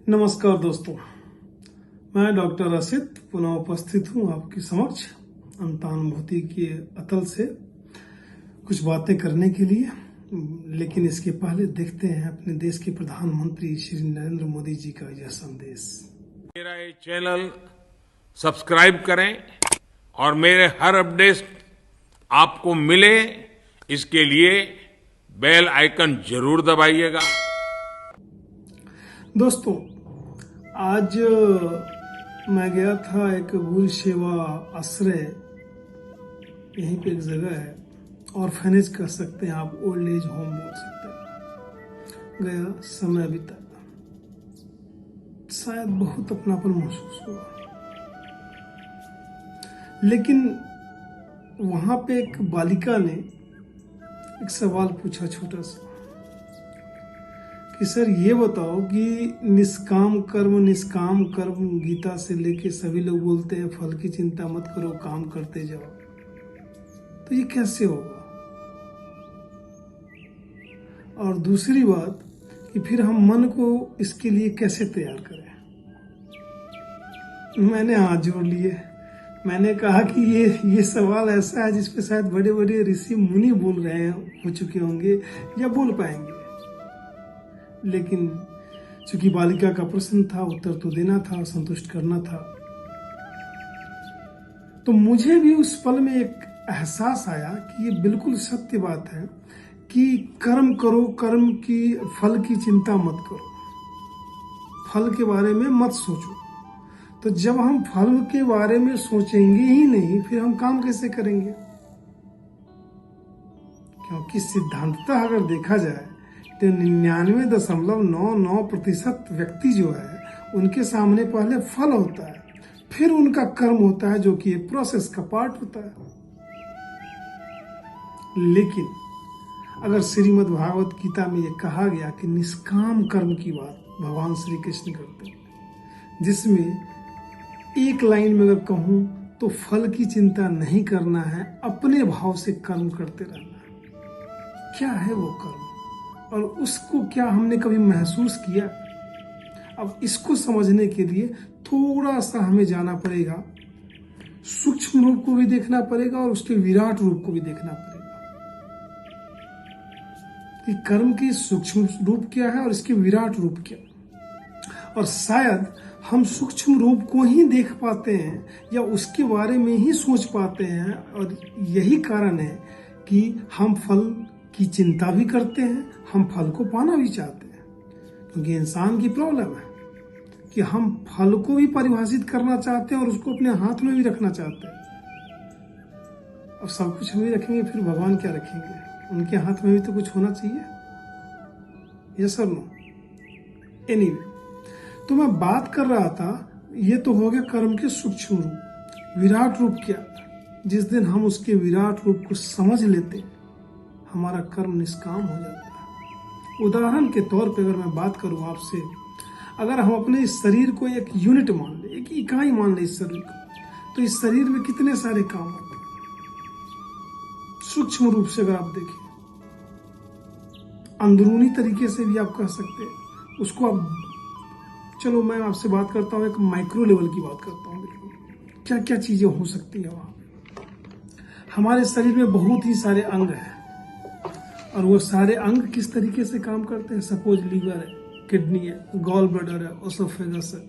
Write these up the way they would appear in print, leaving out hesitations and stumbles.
नमस्कार दोस्तों, मैं डॉक्टर असित पुनः उपस्थित हूं आपके समक्ष अंतानुभूति के अतल से कुछ बातें करने के लिए। लेकिन इसके पहले देखते हैं अपने देश के प्रधानमंत्री श्री नरेंद्र मोदी जी का यह संदेश। मेरा ये चैनल सब्सक्राइब करें और मेरे हर अपडेट आपको मिले, इसके लिए बेल आइकन जरूर दबाइएगा। दोस्तों, आज मैं गया था एक गुरु सेवा आश्रय, यहीं पे एक जगह है, ऑर्फेनेज कह सकते हैं आप, ओल्ड एज होम बोल सकते हैं। गया, समय बिताया, शायद बहुत अपनापन महसूस हुआ। लेकिन वहां पे एक बालिका ने एक सवाल पूछा छोटा सा कि सर ये बताओ कि निष्काम कर्म गीता से लेके सभी लोग बोलते हैं फल की चिंता मत करो, काम करते जाओ, तो ये कैसे होगा? और दूसरी बात कि फिर हम मन को इसके लिए कैसे तैयार करें? मैंने हाथ जोड़ लिए। मैंने कहा कि ये सवाल ऐसा है जिसपे शायद बड़े बड़े ऋषि मुनि बोल रहे हो चुके होंगे या बोल पाएंगे। लेकिन चूंकि बालिका का प्रश्न था, उत्तर तो देना था, संतुष्ट करना था, तो मुझे भी उस पल में एक एहसास आया कि ये बिल्कुल सत्य बात है कि कर्म करो, कर्म की फल की चिंता मत करो, फल के बारे में मत सोचो। तो जब हम फल के बारे में सोचेंगे ही नहीं, फिर हम काम कैसे करेंगे? क्योंकि सिद्धांततः अगर देखा जाए तो 99.99% व्यक्ति जो है उनके सामने पहले फल होता है, फिर उनका कर्म होता है, जो कि एक प्रोसेस का पार्ट होता है। लेकिन अगर श्रीमद् भागवत गीता में यह कहा गया कि निष्काम कर्म की बात भगवान श्री कृष्ण करते हैं, जिसमें एक लाइन में अगर कहूं तो फल की चिंता नहीं करना है, अपने भाव से कर्म करते रहना है। क्या है वो कर्म और उसको क्या हमने कभी महसूस किया? अब इसको समझने के लिए थोड़ा सा हमें जाना पड़ेगा, सूक्ष्म रूप को भी देखना पड़ेगा और उसके विराट रूप को भी देखना पड़ेगा कि कर्म की सूक्ष्म रूप क्या है और इसके विराट रूप क्या। और शायद हम सूक्ष्म रूप को ही देख पाते हैं या उसके बारे में ही सोच पाते हैं, और यही कारण है कि हम फल की चिंता भी करते हैं, हम फल को पाना भी चाहते हैं। क्योंकि इंसान की प्रॉब्लम है कि हम फल को भी परिभाषित करना चाहते हैं और उसको अपने हाथ में भी रखना चाहते हैं। और सब कुछ हम ही रखेंगे, फिर भगवान क्या रखेंगे? उनके हाथ में भी तो कुछ होना चाहिए। यस और नो? एनीवे, तो मैं बात कर रहा था, ये तो हो गया कर्म के सूक्ष्म रूप। विराट रूप क्या? जिस दिन हम उसके विराट रूप को समझ लेते हैं, हमारा कर्म निष्काम हो जाता है। उदाहरण के तौर पे अगर मैं बात करूं आपसे, अगर हम अपने इस शरीर को एक यूनिट मान ले, एक इकाई मान ले इस शरीर को, तो इस शरीर में कितने सारे काम होते हैं सूक्ष्म रूप से अगर आप देखें। अंदरूनी तरीके से भी आप कह सकते हैं उसको। आप चलो, मैं आपसे बात करता हूँ, एक माइक्रो लेवल की बात करता हूँ। बिल्कुल क्या क्या चीजें हो सकती है वहां। हमारे शरीर में बहुत ही सारे अंग हैं, और वो सारे अंग किस तरीके से काम करते हैं। सपोज लीवर है, किडनी है, गॉल ब्लैडर है, ओसोफेगस है,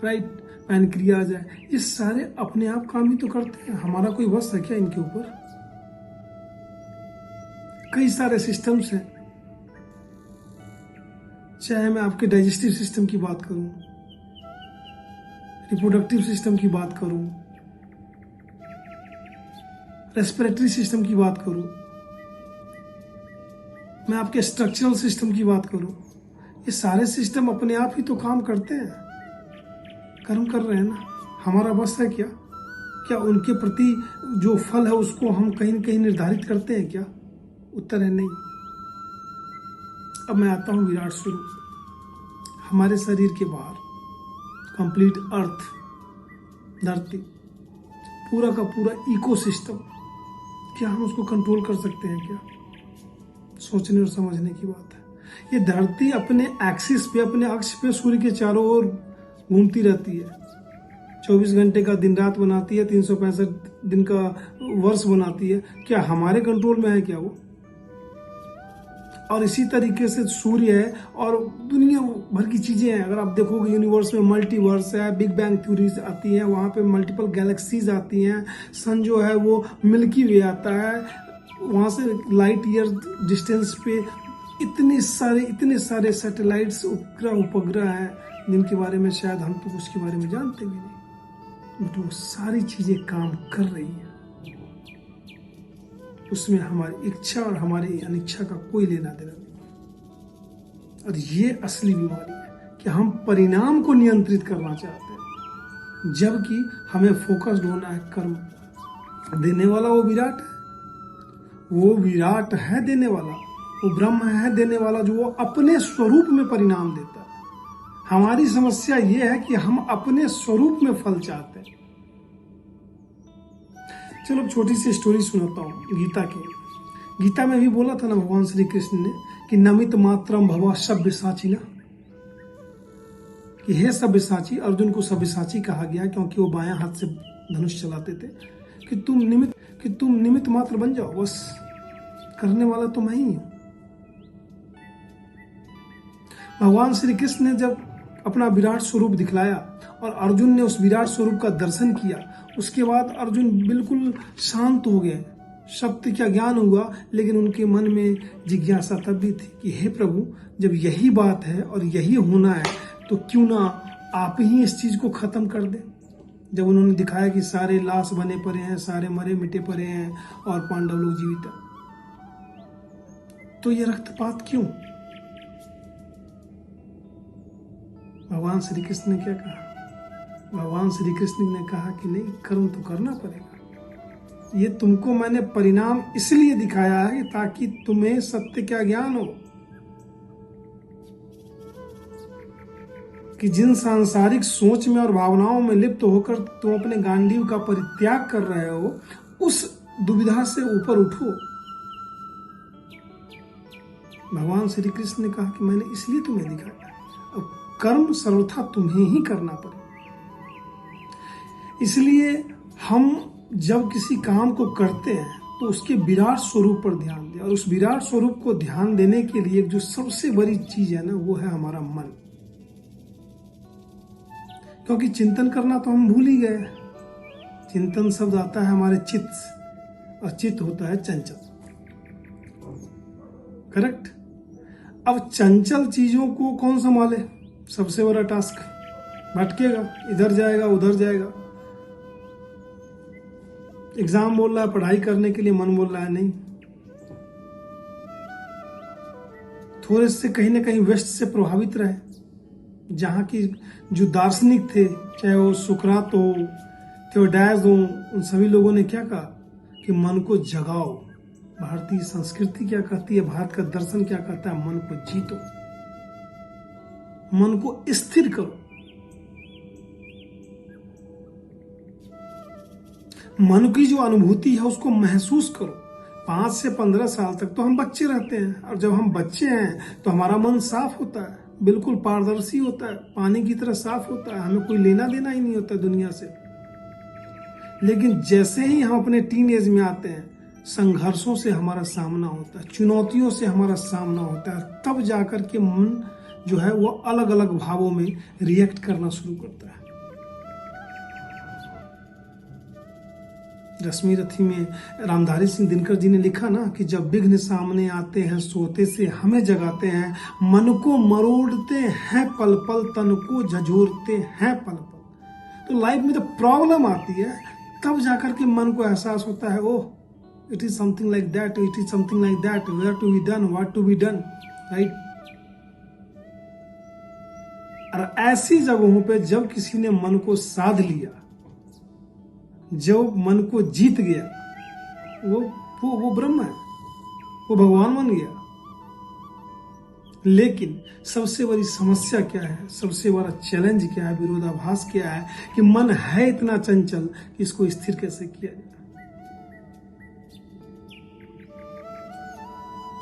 राइट, पैनक्रियाज है, ये सारे अपने आप काम ही तो करते हैं। हमारा कोई वश है क्या इनके ऊपर? कई सारे सिस्टम्स हैं, चाहे मैं आपके डाइजेस्टिव सिस्टम की बात करूं, रिप्रोडक्टिव सिस्टम की बात करूं, रेस्पिरेटरी सिस्टम की बात करूं, मैं आपके स्ट्रक्चरल सिस्टम की बात करूं, ये सारे सिस्टम अपने आप ही तो काम करते हैं, कर्म कर रहे हैं ना। हमारा बस है क्या? क्या उनके प्रति जो फल है उसको हम कहीं न कहीं निर्धारित करते हैं क्या? उत्तर है नहीं। अब मैं आता हूं विराट स्वरूप। हमारे शरीर के बाहर कंप्लीट अर्थ, धरती, पूरा का पूरा इकोसिस्टम, क्या हम उसको कंट्रोल कर सकते हैं क्या? सोचने और समझने की बात है। ये धरती अपने एक्सिस पे, अपने अक्ष पे सूर्य के चारों ओर घूमती रहती है। 24 घंटे का दिन रात बनाती है, 365 दिन का वर्ष बनाती है। क्या हमारे कंट्रोल में है क्या वो? और इसी तरीके से सूर्य है और दुनिया भर की चीजें हैं। अगर आप देखोगे यूनिवर्स में मल्टीवर्स है, बिग बैंग थ्योरीज आती है, वहां पे मल्टीपल गैलेक्सीज आती हैं। सन जो है वो मिल्की वे आता है, वहां से लाइट ईयर डिस्टेंस पे इतने सारे सैटेलाइट्स, उपग्रह हैं जिनके बारे में शायद हम तो उसके बारे में जानते भी नहीं, बट वो सारी चीजें काम कर रही हैं। उसमें हमारी इच्छा और हमारी अनिच्छा का कोई लेना देना नहीं। और ये असली बीमारी है कि हम परिणाम को नियंत्रित करना चाहते हैं, जबकि हमें फोकस्ड होना है कर्म। देने वाला वो विराट है, वो विराट है देने वाला, वो ब्रह्म है देने वाला, जो वो अपने स्वरूप में परिणाम देता है। हमारी समस्या ये है कि हम अपने स्वरूप में फल चाहते हैं। चलो छोटी सी स्टोरी सुनाता हूँ गीता की। गीता में भी बोला था ना भगवान श्री कृष्ण ने कि नमित मात्रम भव सब्यसाची ना, कि हे सब्यसाची। अर्जुन को सब्यसाची कहा गया क्योंकि वो बायां हाथ से धनुष चलाते थे। कि तुम निमित्त मात्र बन जाओ, बस करने वाला तो मैं ही हूं। भगवान श्री कृष्ण ने जब अपना विराट स्वरूप दिखलाया और अर्जुन ने उस विराट स्वरूप का दर्शन किया, उसके बाद अर्जुन बिल्कुल शांत हो गए। सत्य का ज्ञान हुआ, लेकिन उनके मन में जिज्ञासा तब भी थी कि हे प्रभु, जब यही बात है और यही होना है तो क्यों ना आप ही इस चीज को खत्म कर दें। जब उन्होंने दिखाया कि सारे लाश बने पड़े हैं, सारे मरे मिटे पड़े हैं और पांडव लोग जीवित हैं, तो ये रक्तपात क्यों? भगवान श्री कृष्ण ने क्या कहा? भगवान श्री कृष्ण ने कहा कि नहीं, कर्म तो करना पड़ेगा। ये तुमको मैंने परिणाम इसलिए दिखाया है ताकि तुम्हें सत्य का ज्ञान हो, कि जिन सांसारिक सोच में और भावनाओं में लिप्त होकर तुम अपने गांडीव का परित्याग कर रहे हो, उस दुविधा से ऊपर उठो। भगवान श्री कृष्ण ने कहा कि मैंने इसलिए तुम्हें दिखाया। अब कर्म सर्वथा तुम्हें ही करना पड़ेगा। इसलिए हम जब किसी काम को करते हैं तो उसके विराट स्वरूप पर ध्यान दें, और उस विराट स्वरूप को ध्यान देने के लिए जो सबसे बड़ी चीज है ना, वो है हमारा मन। क्योंकि चिंतन करना तो हम भूल ही गए। चिंतन शब्द आता है हमारे चित्त, और चित्त होता है चंचल। करेक्ट? अब चंचल चीजों को कौन संभाले? सबसे बड़ा टास्क। भटकेगा, इधर जाएगा उधर जाएगा। एग्जाम बोल रहा है पढ़ाई करने के लिए, मन बोल रहा है नहीं। थोड़े से कहीं ना कहीं वेस्ट से प्रभावित रहे। जहां की जो दार्शनिक थे, चाहे वो सुकरात हो, थियोडायस हो, उन सभी लोगों ने क्या कहा कि मन को जगाओ। भारतीय संस्कृति क्या कहती है, भारत का दर्शन क्या कहता है? मन को जीतो, मन को स्थिर करो। मन की जो अनुभूति है उसको महसूस करो। 5 से 15 साल तक तो हम बच्चे रहते हैं, और जब हम बच्चे हैं तो हमारा मन साफ होता है, बिल्कुल पारदर्शी होता है, पानी की तरह साफ होता है, हमें कोई लेना देना ही नहीं होता दुनिया से। लेकिन जैसे ही हम अपने टीन एज में आते हैं, संघर्षों से हमारा सामना होता है, चुनौतियों से हमारा सामना होता है, तब जाकर के मन जो है वो अलग अलग भावों में रिएक्ट करना शुरू करता है। रश्मि रथी में रामधारी सिंह दिनकर जी ने लिखा ना कि जब विघ्न सामने आते हैं सोते से हमें जगाते हैं, मन को मरोड़ते हैं पल पल, तन को झंझोरते हैं पल पल। तो लाइफ में जब प्रॉब्लम आती है तब जाकर के मन को एहसास होता है, oh it is something like that, it is something like that, where to be done, what to be done, right. और ऐसी जगहों पे जब किसी ने मन को साध लिया, जो मन को जीत गया, वो ब्रह्म है, वो भगवान बन गया। लेकिन सबसे बड़ी समस्या क्या है, सबसे बड़ा चैलेंज क्या है, विरोधाभास क्या है कि मन है इतना चंचल कि इसको स्थिर कैसे किया जाए।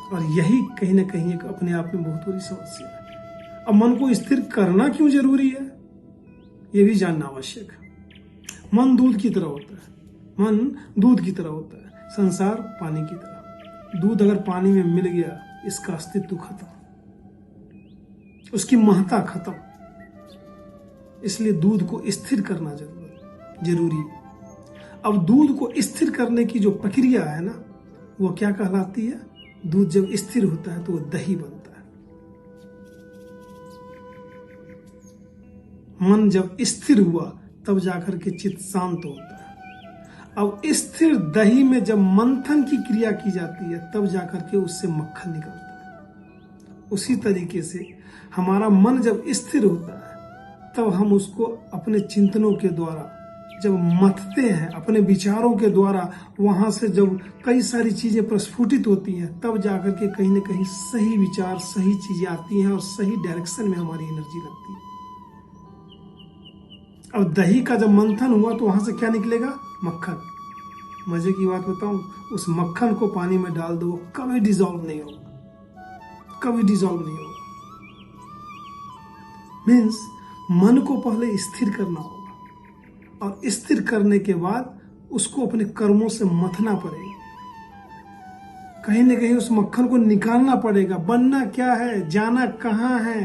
और यही कहीं ना कहीं एक अपने आप में बहुत बड़ी समस्या है। अब मन को स्थिर करना क्यों जरूरी है, यह भी जानना आवश्यक है। मन दूध की तरह होता है, मन दूध की तरह होता है, संसार पानी की तरह। दूध अगर पानी में मिल गया, इसका अस्तित्व खत्म, उसकी महत्ता खत्म। इसलिए दूध को स्थिर करना जरूरी है। अब दूध को स्थिर करने की जो प्रक्रिया है ना, वो क्या कहलाती है? दूध जब स्थिर होता है तो वो दही बनता है। मन जब स्थिर हुआ तब जाकर के चित्त शांत होता है। अब स्थिर दही में जब मंथन की क्रिया की जाती है तब जाकर के उससे मक्खन निकलता है। उसी तरीके से हमारा मन जब स्थिर होता है तब हम उसको अपने चिंतनों के द्वारा जब मथते हैं, अपने विचारों के द्वारा वहां से जब कई सारी चीजें प्रस्फुटित होती हैं, तब जाकर के कहीं ना कहीं सही विचार, सही चीजें आती हैं और सही डायरेक्शन में हमारी एनर्जी लगती है। अब दही का जब मंथन हुआ तो वहां से क्या निकलेगा? मक्खन। मजे की बात बताऊं, उस मक्खन को पानी में डाल दो, कभी डिजॉल्व नहीं होगा, कभी डिजॉल्व नहीं होगा। मीन्स मन को पहले स्थिर करना होगा और स्थिर करने के बाद उसको अपने कर्मों से मथना पड़ेगा। कहीं ना कहीं उस मक्खन को निकालना पड़ेगा। बनना क्या है, जाना कहां है?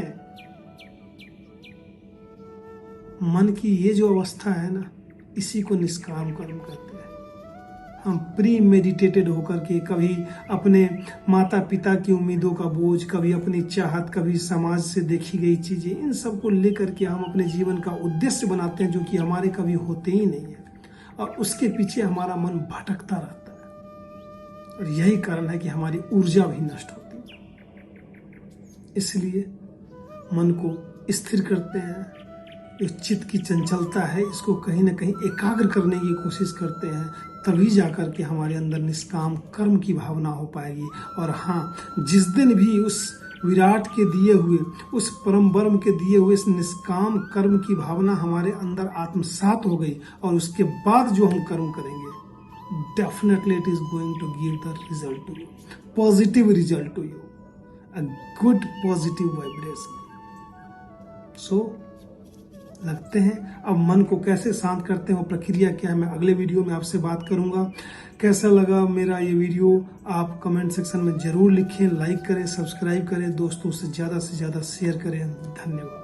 मन की ये जो अवस्था है ना, इसी को निष्काम कर्म कहते हैं। हम प्री मेडिटेटेड होकर के कभी अपने माता पिता की उम्मीदों का बोझ, कभी अपनी चाहत, कभी समाज से देखी गई चीजें, इन सब को लेकर के हम अपने जीवन का उद्देश्य बनाते हैं जो कि हमारे कभी होते ही नहीं है, और उसके पीछे हमारा मन भटकता रहता है। और यही कारण है कि हमारी ऊर्जा भी नष्ट होती है। इसलिए मन को स्थिर करते हैं, जो चित्त की चंचलता है इसको कहीं ना कहीं एकाग्र करने की कोशिश करते हैं, तभी जाकर के हमारे अंदर निष्काम कर्म की भावना हो पाएगी। और हाँ, जिस दिन भी उस विराट के दिए हुए, उस परम ब्रह्म के दिए हुए इस निष्काम कर्म की भावना हमारे अंदर आत्मसात हो गई और उसके बाद जो हम कर्म करेंगे, definitely it is going to give the result to you, positive result to you, a good positive vibration. So लगते हैं अब मन को कैसे शांत करते हैं, वो प्रक्रिया क्या है, मैं अगले वीडियो में आपसे बात करूंगा। कैसा लगा मेरा ये वीडियो आप कमेंट सेक्शन में जरूर लिखें, लाइक करें, सब्सक्राइब करें, दोस्तों से ज़्यादा शेयर करें। धन्यवाद।